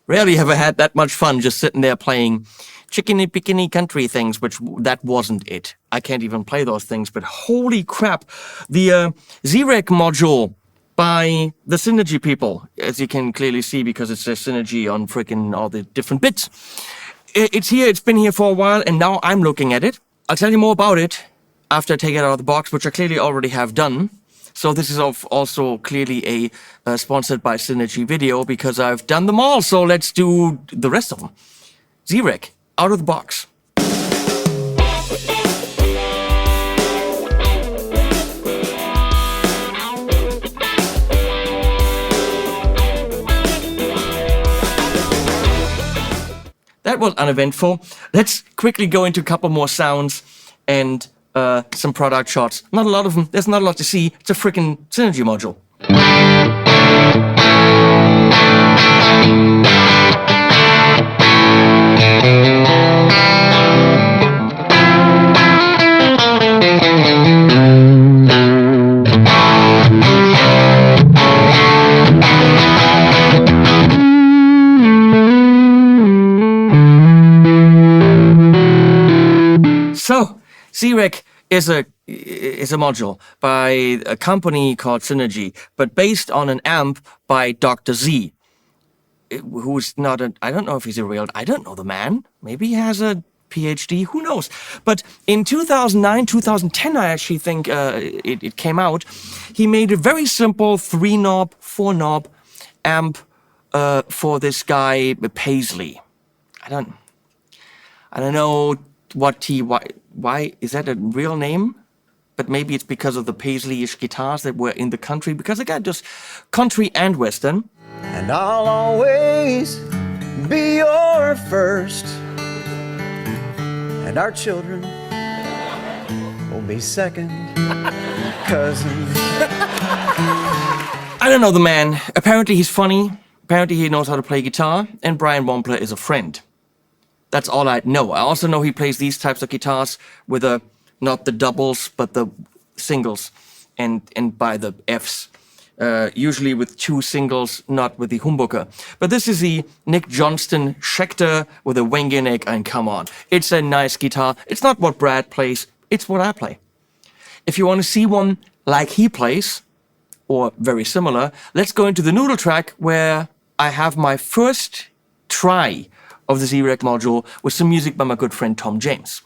Rarely have I had that much fun just sitting there playing chickeny pickeny country things, which that wasn't it. I can't even play those things, but holy crap. The Z-Rec module by the Synergy people, as you can clearly see because it says Synergy on freaking all the different bits. It's here, it's been here for a while, and now I'm looking at it. I'll tell you more about it after I take it out of the box, which I clearly already have done. So this is also clearly a sponsored by Synergy video because I've done them all. So let's do the rest of them. Z-Rec, out of the box. That was uneventful. Let's quickly go into a couple more sounds and some product shots. Not a lot of them. There's not a lot to see. It's a freaking Synergy module. So, Z-Rec is a module by a company called Synergy, but based on an amp by Dr. Z, who's not I don't know if he's a real, I don't know the man. Maybe he has a PhD, who knows? But in 2009, 2010, I actually think it came out, he made a very simple 3-knob, 4-knob amp for this guy, Paisley. I don't know why is that a real name? But maybe it's because of the Paisley-ish guitars that were in the country, because the guy does country and western. And I'll always be your first, and our children will be second cousins. I don't know the man. Apparently he's funny. Apparently he knows how to play guitar, and Brian Wampler is a friend. That's all I know. I also know he plays these types of guitars with not the doubles, but the singles, and by the Fs. Usually with 2 singles, not with the humbucker. But this is the Nick Johnston Schecter with a Wenger neck, and come on. It's a nice guitar. It's not what Brad plays, it's what I play. If you want to see one like he plays, or very similar, let's go into the Noodle Track, where I have my first try of the Z-Rec module with some music by my good friend Tom James.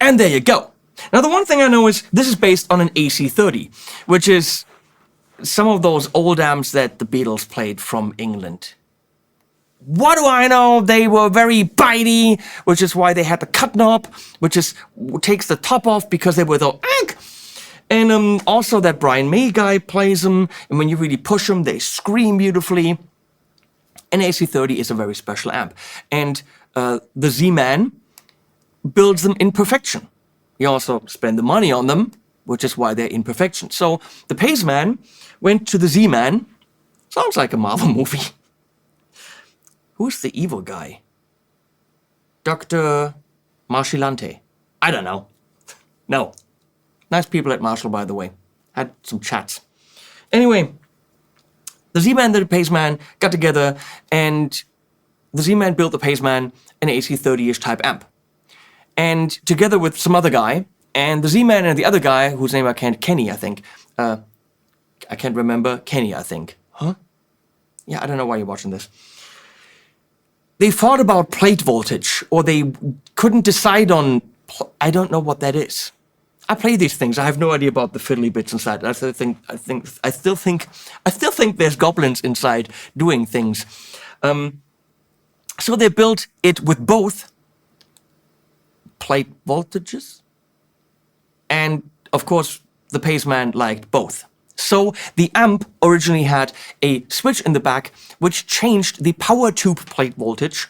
And there you go. Now, the one thing I know is this is based on an AC30, which is some of those old amps that the Beatles played from England. What do I know? They were very bitey, which is why they had the cut knob, which takes the top off because they were the ank. And also that Brian May guy plays them, and when you really push them, they scream beautifully. An AC30 is a very special amp, and the Z-Man builds them in perfection. He also spent the money on them, which is why they're in perfection. So the Paceman went to the Z-Man. Sounds like a Marvel movie. Who's the evil guy? Dr. Marshilante. I don't know. No. Nice people at Marshall, by the way. Had some chats. Anyway, the Z-Man and the Paceman got together, and the Z-Man built the Paceman an AC30-ish type amp. And together with some other guy, and the Z-Man and the other guy, whose name I can't, Kenny, I think. I can't remember. Kenny, I think. Huh? Yeah, I don't know why you're watching this. They thought about plate voltage, or they couldn't decide on, I don't know what that is. I play these things. I have no idea about the fiddly bits inside. I still think there's goblins inside doing things. So they built it with both plate voltages, and of course the Paceman liked both. So the amp originally had a switch in the back which changed the power tube plate voltage,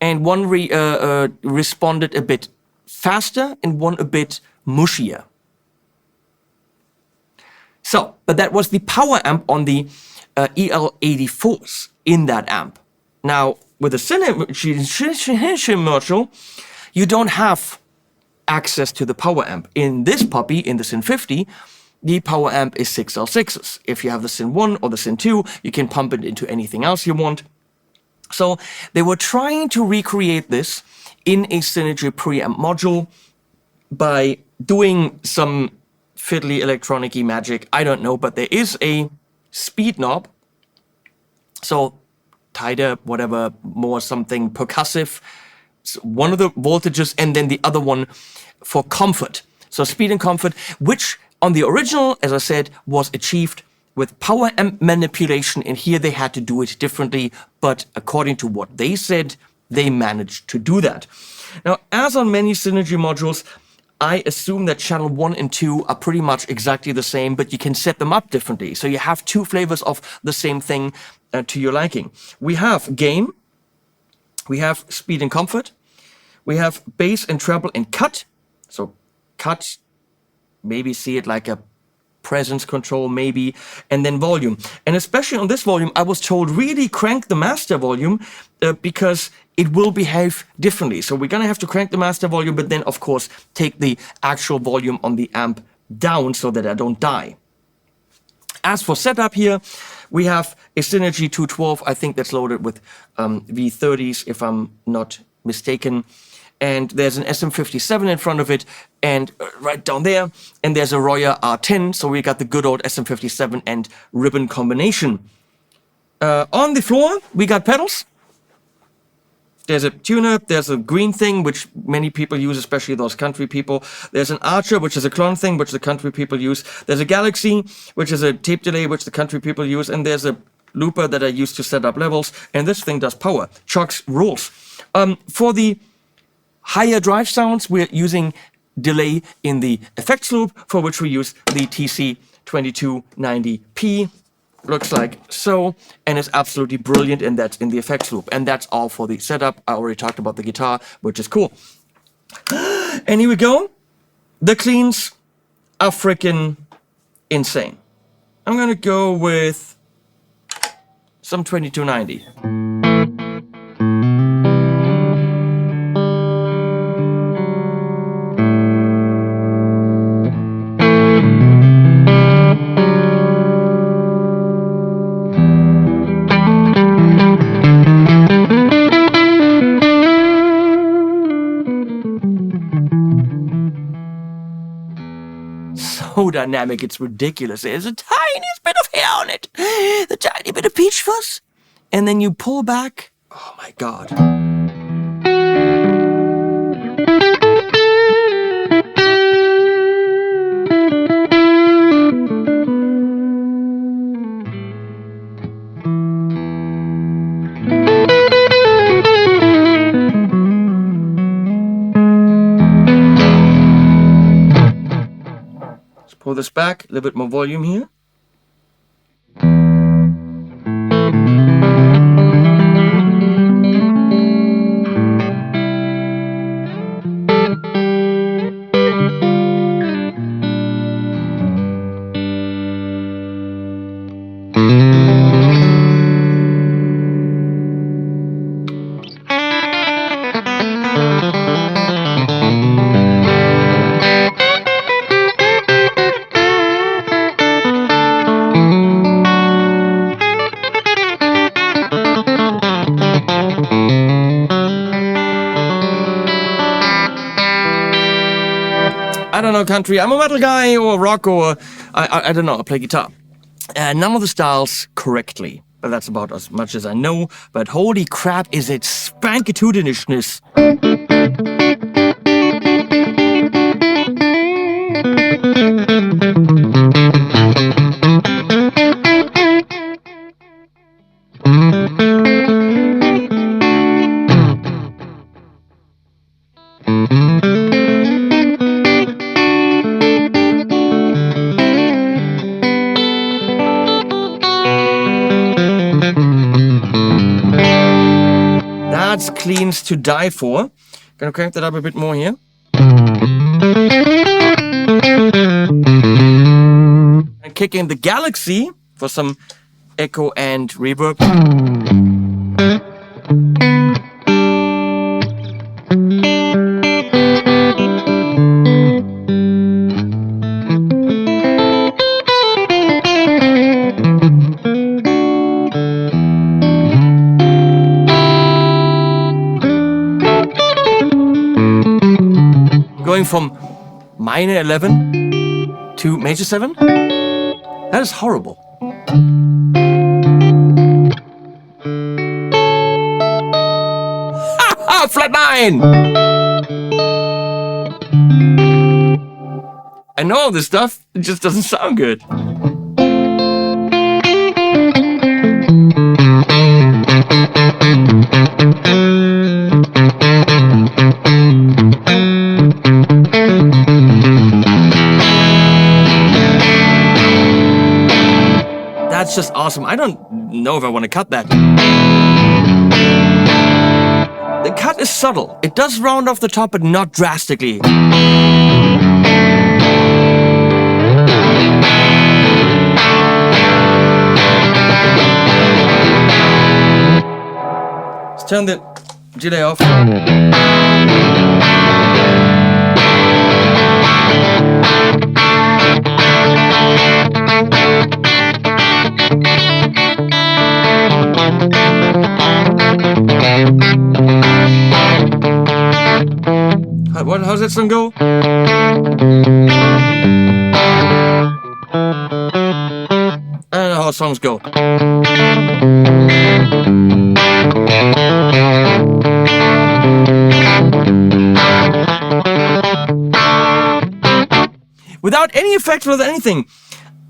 and one responded a bit faster and one a bit mushier. So, but that was the power amp on the EL84s in that amp. Now, with the Synergy module, you don't have access to the power amp. In this puppy, in the Syn 50, the power amp is 6L6s. If you have the Syn 1 or the Syn 2, you can pump it into anything else you want. So they were trying to recreate this in a Synergy preamp module by doing some fiddly electronic-y magic. I don't know, but there is a speed knob. So tighter, whatever, more something percussive. One of the voltages and then the other one for comfort. So speed and comfort, which on the original, as I said, was achieved with power amp manipulation, and here they had to do it differently, but according to what they said, they managed to do that. Now, as on many Synergy modules, I assume that channel 1 and 2 are pretty much exactly the same, but you can set them up differently. So you have two flavors of the same thing to your liking. We have gain, we have speed and comfort, we have bass and treble and cut. So cut, maybe see it like a presence control, maybe, and then volume. And especially on this volume, I was told really crank the master volume because it will behave differently. So we're gonna have to crank the master volume, but then of course take the actual volume on the amp down so that I don't die. As for setup here, we have a Synergy 212, I think that's loaded with V30s, if I'm not mistaken. And there's an SM57 in front of it, and right down there, and there's a Royer R10, so we got the good old SM57 and ribbon combination. On the floor, we got pedals. There's a tuner, there's a green thing, which many people use, especially those country people. There's an Archer, which is a clone thing, which the country people use. There's a Galaxy, which is a tape delay, which the country people use. And there's a looper that I use to set up levels. And this thing does power. Chucks rules. For the higher drive sounds, we're using delay in the effects loop, for which we use the TC2290P. Looks like so, and it's absolutely brilliant, and that's in the effects loop. And that's all for the setup. I already talked about the guitar, which is cool. And here we go. The cleans are freaking insane. I'm gonna go with some 2290. So dynamic, it's ridiculous. There's a tiniest bit of hair on it, the tiny bit of peach fuzz, and then you pull back. Oh my god. this back, a little bit more volume here. I don't know country, I'm a metal guy or rock or I don't know, I play guitar. None of the styles correctly, but that's about as much as I know. But holy crap, is it spankitudinishness. That's cleans to die for. Gonna crank that up a bit more here. And kick in the Galaxy for some echo and reverb. Going from minor 11 to major 7? That is horrible. Ha! Flat 9! I know all this stuff, it just doesn't sound good. That's just awesome. I don't know if I want to cut that. The cut is subtle. It does round off the top, but not drastically. Let's turn the delay off. How's that song go? I don't know how songs go. Without any effect, without anything.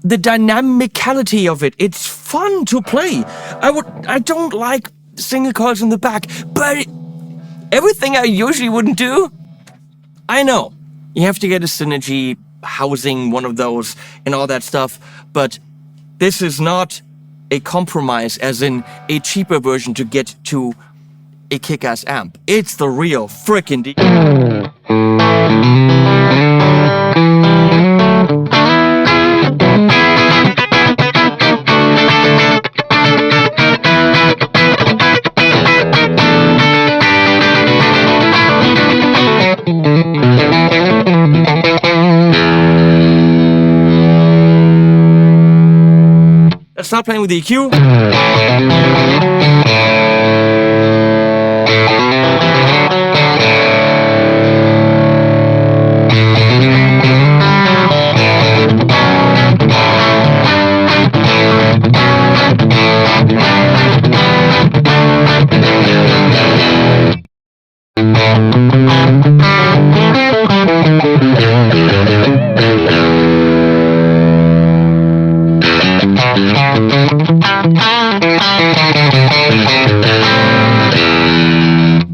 The dynamicality of it, it's fun to play. I don't like single coils in the back, but everything I usually wouldn't do, I know. You have to get a synergy housing, one of those, and all that stuff, but this is not a compromise, as in a cheaper version to get to a kick-ass amp. It's the real frickin' deal. Let's start playing with the EQ.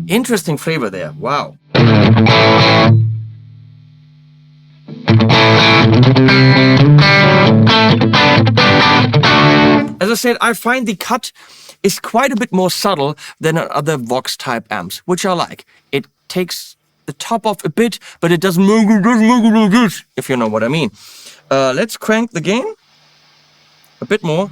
Interesting flavor there. Wow. As I said, I find the cut is quite a bit more subtle than on other Vox type amps, which I like. It takes the top off a bit, but it doesn't make it, if you know what I mean. Let's crank the gain a bit more.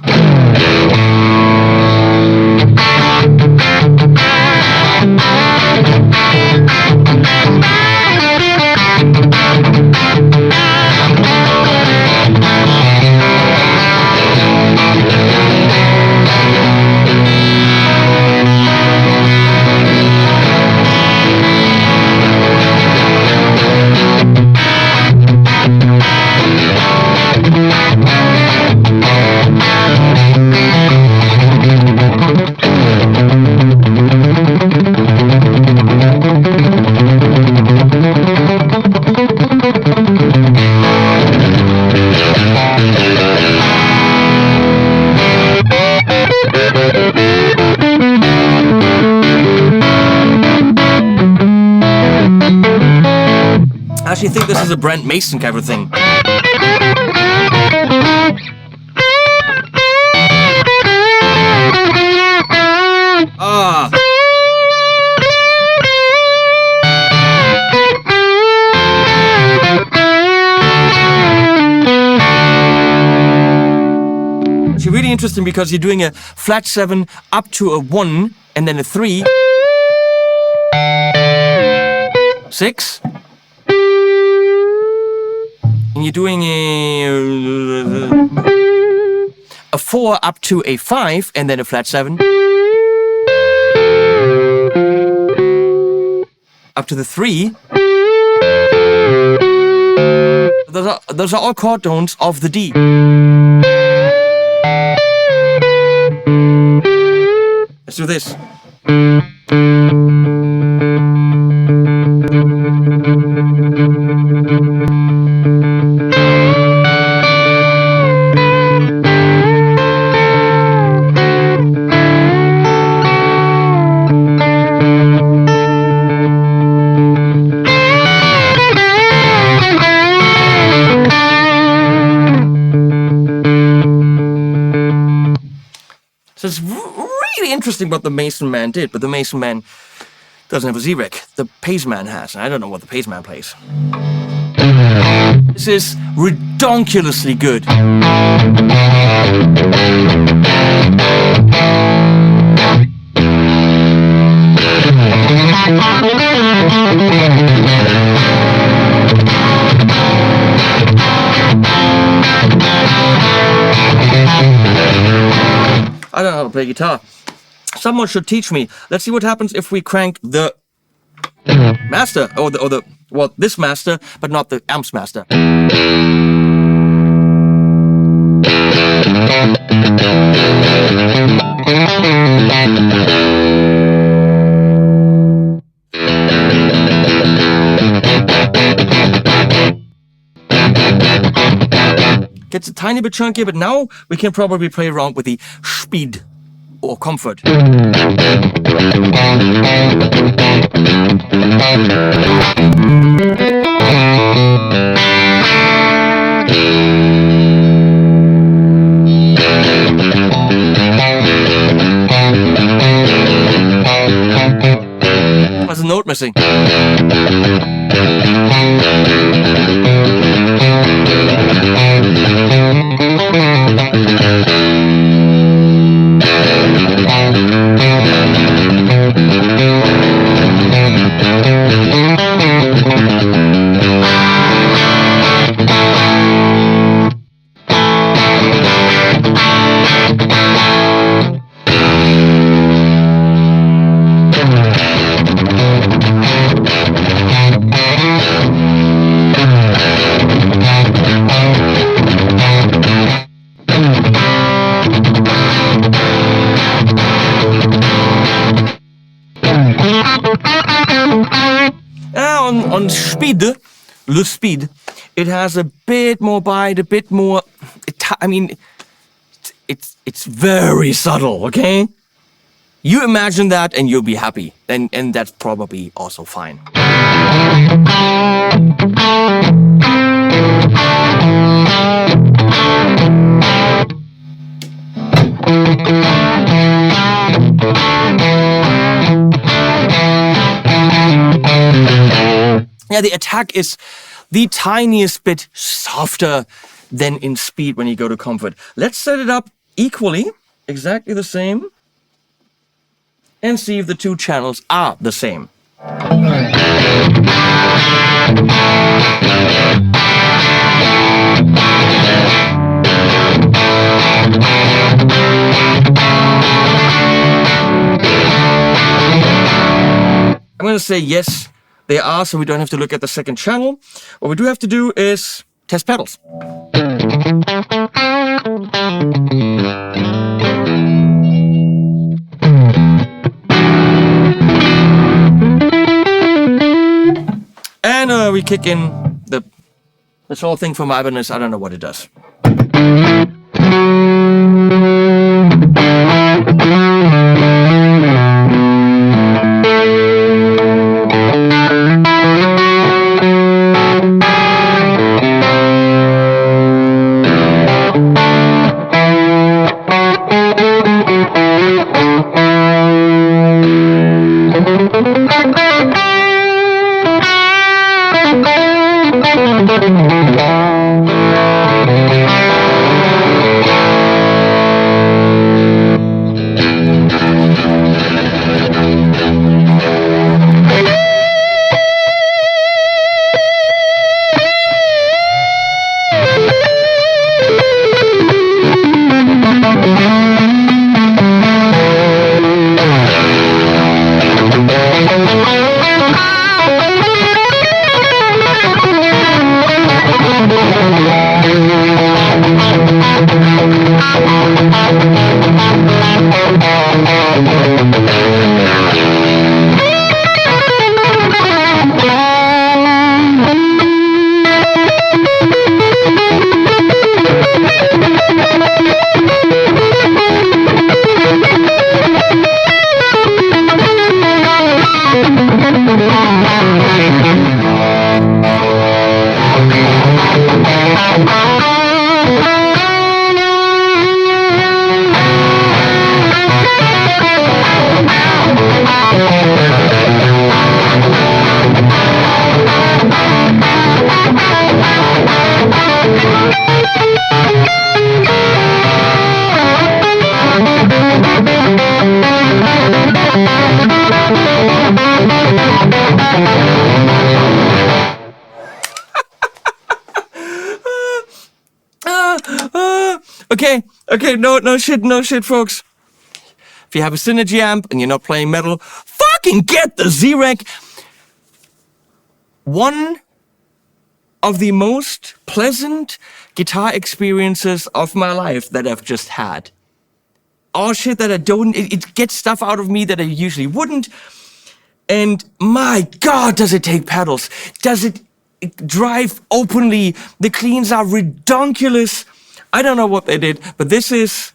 I actually think this is a Brent Mason kind of thing. Ah. It's really interesting because you're doing a flat 7 up to a 1 and then a 3. 6. And you're doing a 4 up to a 5 and then a flat 7. Up to the 3. Those are all chord tones of the D. Let's do this. So it's really interesting what the Mason man did, but the Mason man doesn't have a Z-Rick. The Pace man has, and I don't know what the Pace man plays. This is redonkulously good. I don't know how to play guitar. Someone should teach me. Let's see what happens if we crank the master, or this master, but not the amp's master. Gets a tiny bit chunkier, but now we can probably play around with the speed or comfort. There's a note missing. On speed, le speed, it has a bit more bite, a bit more. I mean, it's very subtle. Okay, you imagine that and you'll be happy, and that's probably also fine. Yeah, the attack is the tiniest bit softer than in speed when you go to comfort. Let's set it up equally, exactly the same, and see if the two channels are the same. I'm going to say yes, they are, so we don't have to look at the second channel. What we do have to do is test pedals. And we kick in this whole thing from Ibanez. I don't know what it does. Okay, no shit, folks. If you have a Synergy amp and you're not playing metal, fucking get the Z-Rec. One of the most pleasant guitar experiences of my life that I've just had. All shit that I don't, it gets stuff out of me that I usually wouldn't. And my God, does it take pedals? Does it drive openly? The cleans are redonkulous. I don't know what they did, but this is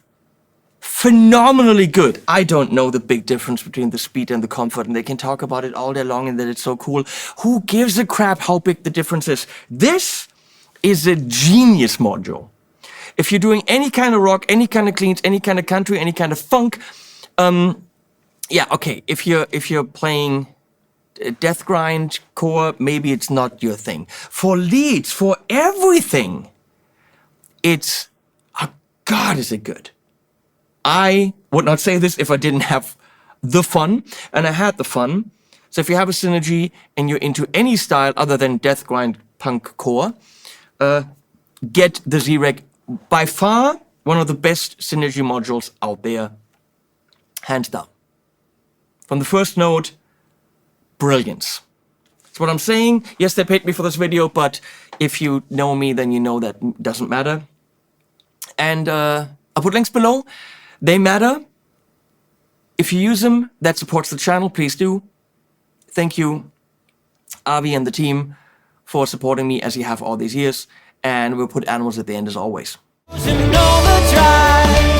phenomenally good. I don't know the big difference between the speed and the comfort, and they can talk about it all day long and that it's so cool. Who gives a crap how big the difference is? This is a genius module. If you're doing any kind of rock, any kind of cleans, any kind of country, any kind of funk, yeah, okay. If you're playing death grind core, maybe it's not your thing. For leads, for everything, it's, oh God, is it good. I would not say this if I didn't have the fun, and I had the fun. So if you have a Synergy and you're into any style other than death grind punk core, get the Z-Rec. By far, one of the best Synergy modules out there, hands down. From the first note, brilliance. That's what I'm saying. Yes, they paid me for this video, but if you know me, then you know that doesn't matter. And I'll put links below. They matter. If you use them, that supports the channel, please do. Thank you, Avi and the team, for supporting me as you have all these years. And we'll put animals at the end as always. Noodle Track.